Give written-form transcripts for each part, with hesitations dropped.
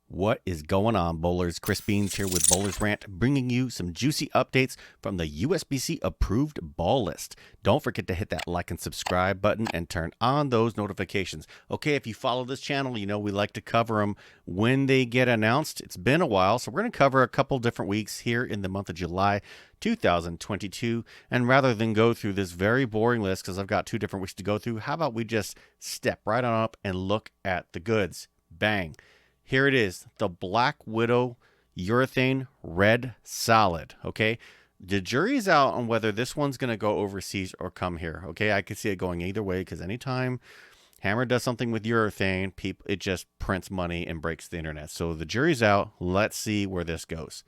What is going on, bowlers? Chris Beans here with Bowlers Rant, bringing you some juicy updates from the Usbc approved ball list. Don't forget to hit that like and subscribe button and turn on those notifications. Okay, if you follow this channel, you know we like to cover them when they get announced. It's been a while, so we're going to cover a couple different weeks here in the month of July 2022. And rather than go through this very boring list, because I've got 2 different weeks to go through, how about we just step right on up and look at the goods? Bang. Here it is, the Black Widow Urethane Red Solid, okay? The jury's out on whether this one's going to go overseas or come here, okay? I could see it going either way because anytime Hammer does something with urethane, it just prints money and breaks the internet. So the jury's out. Let's see where this goes.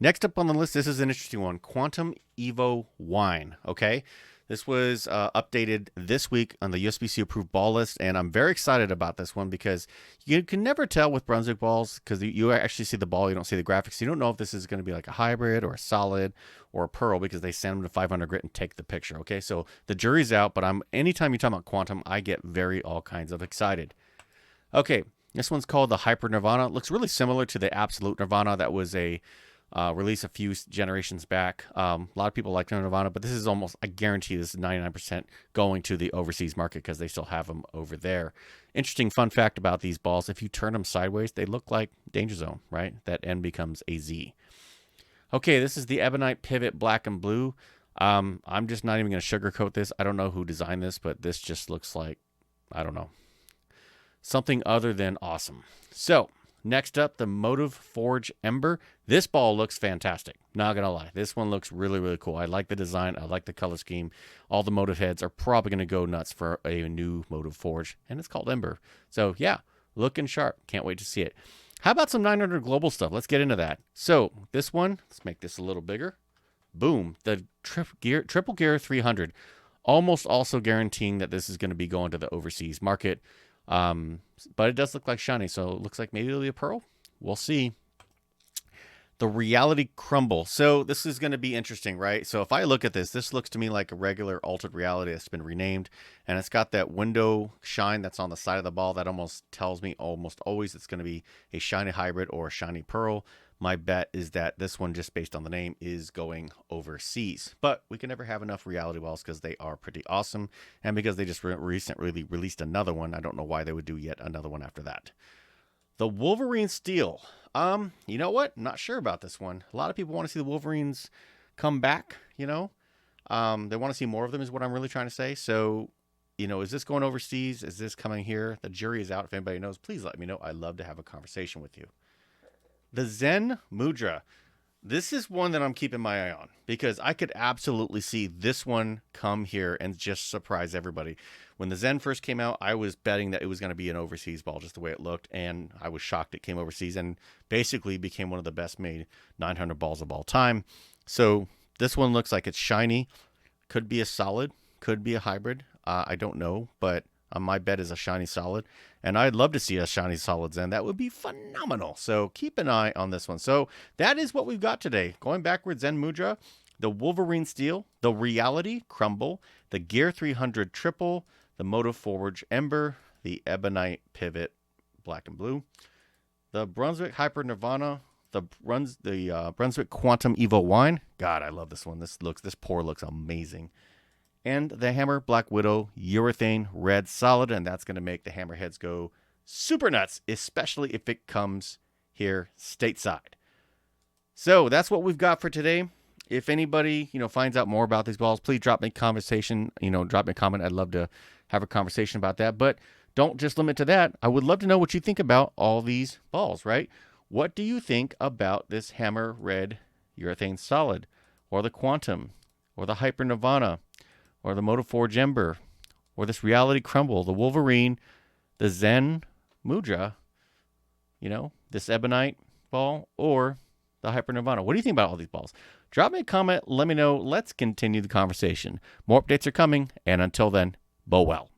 Next up on the list, this is an interesting one, Quantum Evo Wine, okay? This was updated this week on the Usbc approved ball list, and I'm very excited about this one because you can never tell with Brunswick balls because you actually see the ball, you don't see the graphics. You don't know if this is going to be like a hybrid or a solid or a pearl because they send them to 500 grit and take the picture, okay? So the jury's out, but anytime you talk about quantum, I get all kinds of excited. Okay, this one's called the Hyper Nirvana. It looks really similar to the Absolute Nirvana that was a release a few generations back. A lot of people like Nirvana, but this is almost, I guarantee this is 99% going to the overseas market because they still have them over there. Interesting fun fact about these balls, if you turn them sideways, they look like Danger Zone, right? That N becomes a Z. Okay, this is the Ebonite Pivot Black and Blue. I'm just not even going to sugarcoat this. I don't know who designed this, but this just looks like, I don't know, something other than awesome. So, next up, the Motiv Forge Ember. This ball looks fantastic. Not going to lie. This one looks really, really cool. I like the design. I like the color scheme. All the Motiv heads are probably going to go nuts for a new Motiv Forge, and it's called Ember. So, yeah, looking sharp. Can't wait to see it. How about some 900 global stuff? Let's get into that. So, this one, let's make this a little bigger. Boom. The Triple Gear 300. Almost also guaranteeing that this is going to be going to the overseas market. But it does look like shiny, so it looks like maybe it'll be a pearl. We'll see. The Reality Crumble. So this is going to be interesting, right? So if I look at this looks to me like a regular altered reality that's been renamed, and it's got that window shine that's on the side of the ball that almost tells me almost always it's going to be a shiny hybrid or a shiny pearl. My bet is that this one, just based on the name, is going overseas. But we can never have enough reality balls because they are pretty awesome. And because they just recently released another one, I don't know why they would do yet another one after that. The Wolverine Steel. You know what? Not sure about this one. A lot of people want to see the Wolverines come back, you know. They want to see more of them is what I'm really trying to say. So, you know, is this going overseas? Is this coming here? The jury is out. If anybody knows, please let me know. I'd love to have a conversation with you. The Zen Mudra. This is one that I'm keeping my eye on because I could absolutely see this one come here and just surprise everybody. When the Zen first came out, I was betting that it was going to be an overseas ball just the way it looked, and I was shocked it came overseas and basically became one of the best made 900 balls of all time. So this one looks like it's shiny. Could be a solid, could be a hybrid. I don't know, but my bet is a shiny solid, and I'd love to see a shiny solid Zen. That would be phenomenal. So keep an eye on this one. So that is what we've got today. Going backwards, Zen Mudra, the Wolverine Steel, the Reality Crumble, the Gear 300 Triple, the Motiv Forge Ember, the Ebonite Pivot Black and Blue, the Brunswick Hyper Nirvana, the Brunswick Quantum Evo Wine. God, I love this one. This pour looks amazing. And the Hammer Black Widow Urethane Red Solid, and that's going to make the Hammerheads go super nuts, especially if it comes here stateside. So that's what we've got for today. If anybody, finds out more about these balls, please drop me a conversation, drop me a comment. I'd love to have a conversation about that. But don't just limit to that. I would love to know what you think about all these balls, right? What do you think about this Hammer Red Urethane Solid, or the Quantum, or the Hyper Nirvana, or the Motiv Forge Ember, or this Reality Crumble, the Wolverine, the Zen Mudra, this Ebonite ball, or the Hyper Nirvana? What do you think about all these balls? Drop me a comment. Let me know. Let's continue the conversation. More updates are coming, and until then, bow well.